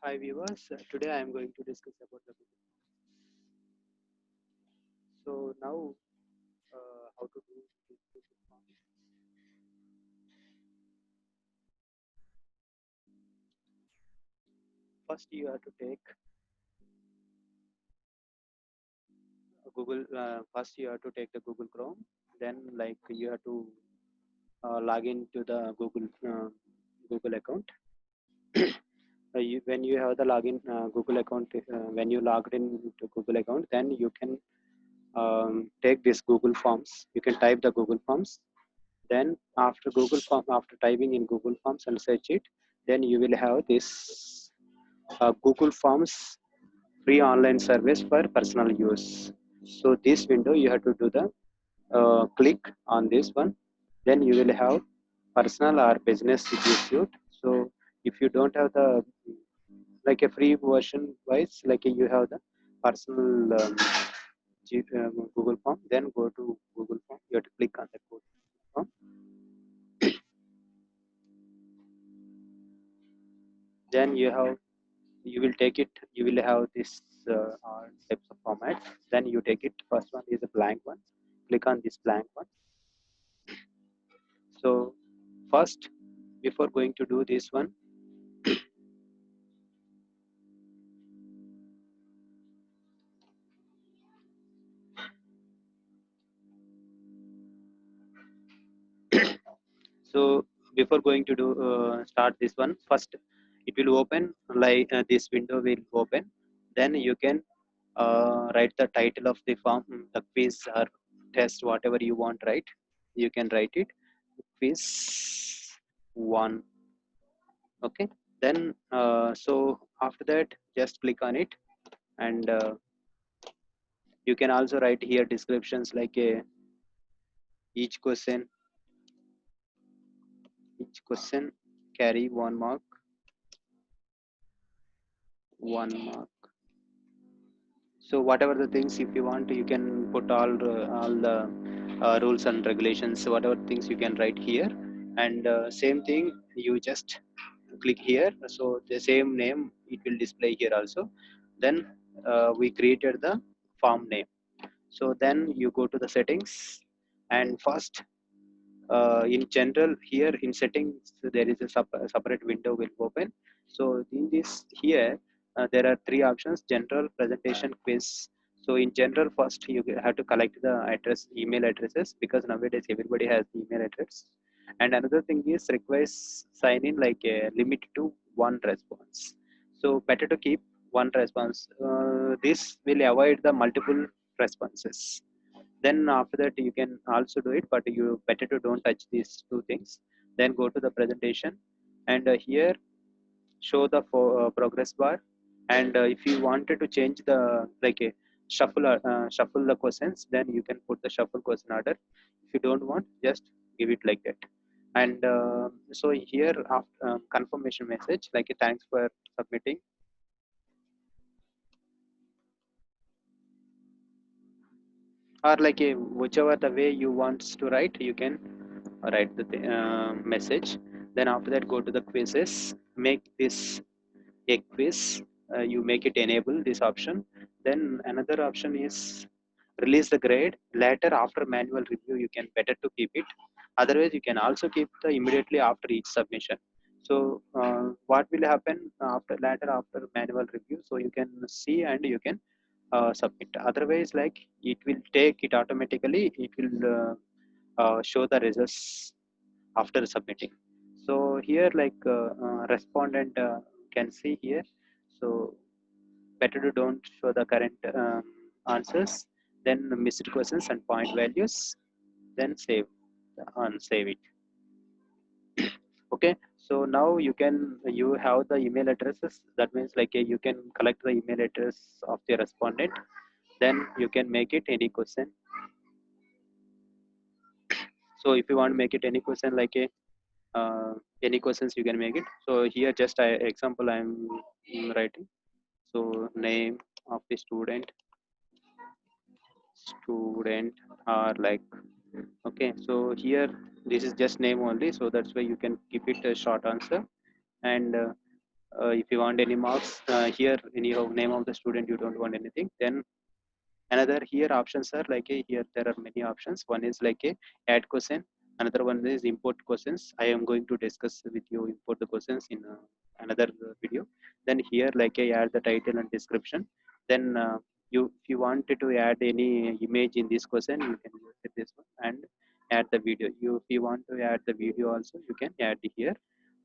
Hi viewers, today I am going to discuss about the Google. So now how to do this Google form. First you have to take Google. First you have to take the Google Chrome. Then like you have to log into the Google account. When you have the login Google account, when you logged in to Google account, then you can take this Google Forms. You can type the Google Forms. Then after typing in Google Forms and search it, then you will have this Google Forms free online service for personal use. So this window you have to do the click on this one. Then you will have personal or business if you suit. So if you don't have the like a free version wise, like you have the personal Google form, then go to Google form. You have to click on the Google form. Then you will take it. You will have this all types of formats. Then you take it. First one is a blank one. Click on this blank one. So first, before going to do this one, so before going to do start this one, first it will open like this window will open. Then you can write the title of the form, the quiz or test, whatever you want. Write. You can write it. Quiz one. Okay. Then so after that, just click on it, and you can also write here descriptions like each question each question carry 1 mark, 1 mark. So whatever the things, if you want, you can put all the rules and regulations, whatever things you can write here. And same thing, you just click here, so the same name it will display here also. Then we created the form name. So then you go to the settings, and first in general, here in settings there is a separate window will open. So in this here, there are three options: general, presentation, quiz. So in general, first you have to collect the email addresses, because nowadays everybody has the email address. And another thing is request sign in, like a limit to one response. So better to keep one response. This will avoid the multiple responses. Then after that you can also do it, but you better to don't touch these two things. Then go to the presentation, and here show the progress bar. And if you wanted to change the like a shuffle the questions, then you can put the shuffle question order. If you don't want, just give it like that. And so here after confirmation message, like a thanks for submitting. Or like a whichever the way you want to write, you can write the message. Then after that, go to the quizzes. Make this a quiz. You make it enable this option. Then another option is release the grade later after manual review. You can better to keep it. Otherwise you can also keep the immediately after each submission. So what will happen after later after manual review, so you can see and you can submit. Otherwise, like, it will take it automatically, it will show the results after submitting. So here, like, respondent can see here. So better to don't show the current answers. Then missed questions and point values. Then save and save it. Okay. So now you have the email addresses. That means, like, you can collect the email address of the respondent. Then you can make it any question. So if you want to make it any question, like a any questions, you can make it. So here just example I'm writing. So name of the student are like, okay. So here this is just name only, so that's why you can keep it a short answer. And If you want any marks here, any name of the student, you don't want anything, then another here options are like a, here there are many options. One is like a add question, another one is import questions. I am going to discuss with you import the questions in another video. Then here like a add the title and description. Then you if you wanted to add any image in this question, you can use it this one and add the video. You if you want to add the video also, you can add here.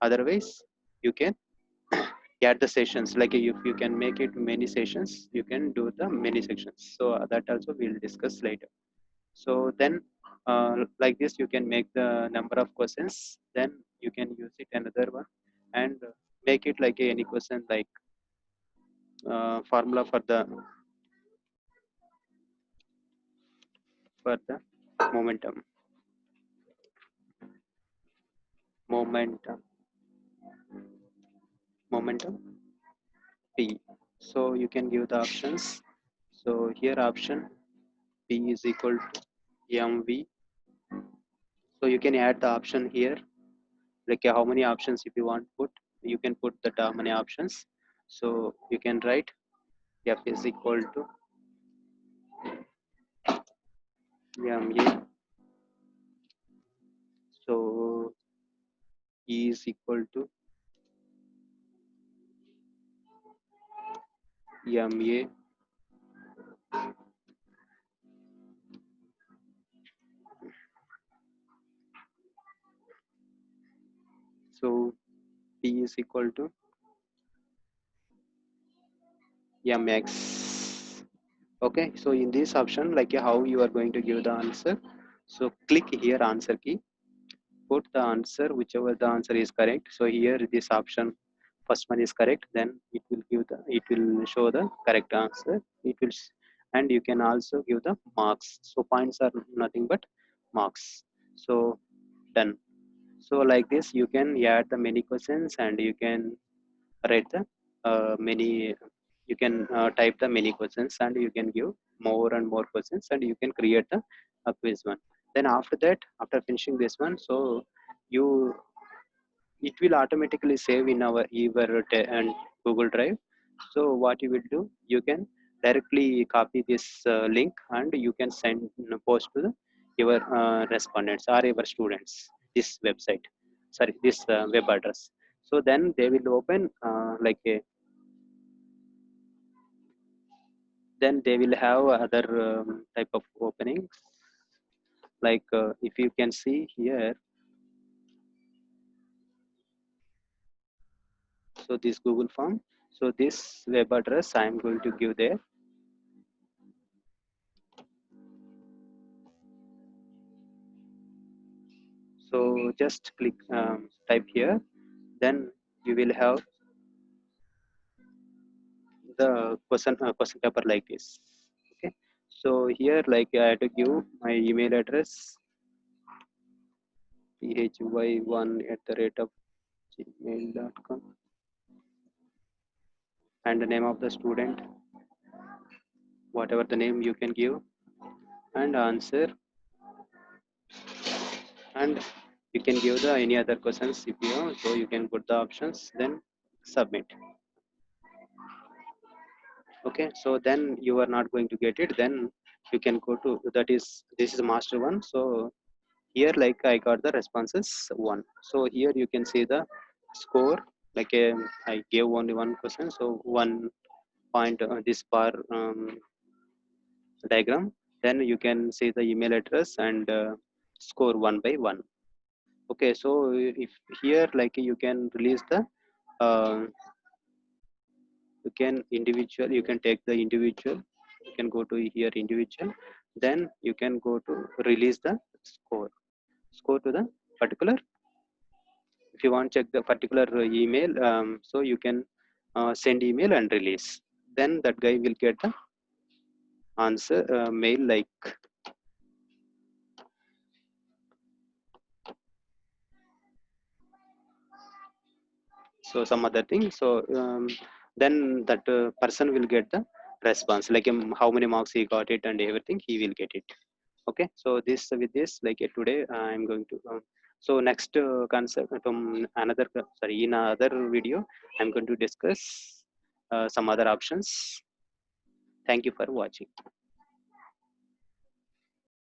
Otherwise you can add the sessions, like if you can make it many sessions, you can do the many sections. So that also we'll discuss later. So then like this you can make the number of questions, then you can use it another one and make it like any question, like formula for the momentum momentum momentum p. So you can give the options. So here option p is equal to mv. So you can add the option here, like how many options if you want put, you can put the many options. So you can write f is equal to ma. So e is equal to ma. So p is equal to mx. Okay, so in this option, like how you are going to give the answer. So click here answer key, put the answer whichever the answer is correct. So here this option first one is correct, then it will give the, it will show the correct answer. It will and you can also give the marks. So points are nothing but marks. So done. So like this you can add the many questions and you can write the many, you can type the many questions and you can give more and more questions and you can create the quiz one. Then after that, after finishing this one, so you, it will automatically save in our and Google Drive. So what you will do, you can directly copy this link and you can send post to the, your respondents or your students this website, sorry this web address. So then they will open like a, then they will have other type of openings, like if you can see here. So this Google form, so this web address I am going to give there. So just click type here, then you will have the question paper like this. Okay, so here like I have to give my email address, phy1@gmail.com, and the name of the student, whatever the name you can give, and answer, and you can give the any other questions if you want. So you can put the options, then submit. Okay, so then you are not going to get it, then you can go to, that is, this is master one. So here like I got the responses one. So here you can see the score, like I gave only one question, so 1 point this bar diagram. Then you can see the email address and score one by one. Okay, so if here like you can release the uh, you can individual, you can take the individual, you can go to here individual, then you can go to release the score to the particular. If you want to check the particular email, so you can send email and release, then that guy will get the answer mail, like so some other thing. So then that person will get the response, like how many marks he got it and everything he will get it. Okay, so this with this like today I'm going to So next concept from another, sorry, in another video I'm going to discuss some other options. Thank you for watching.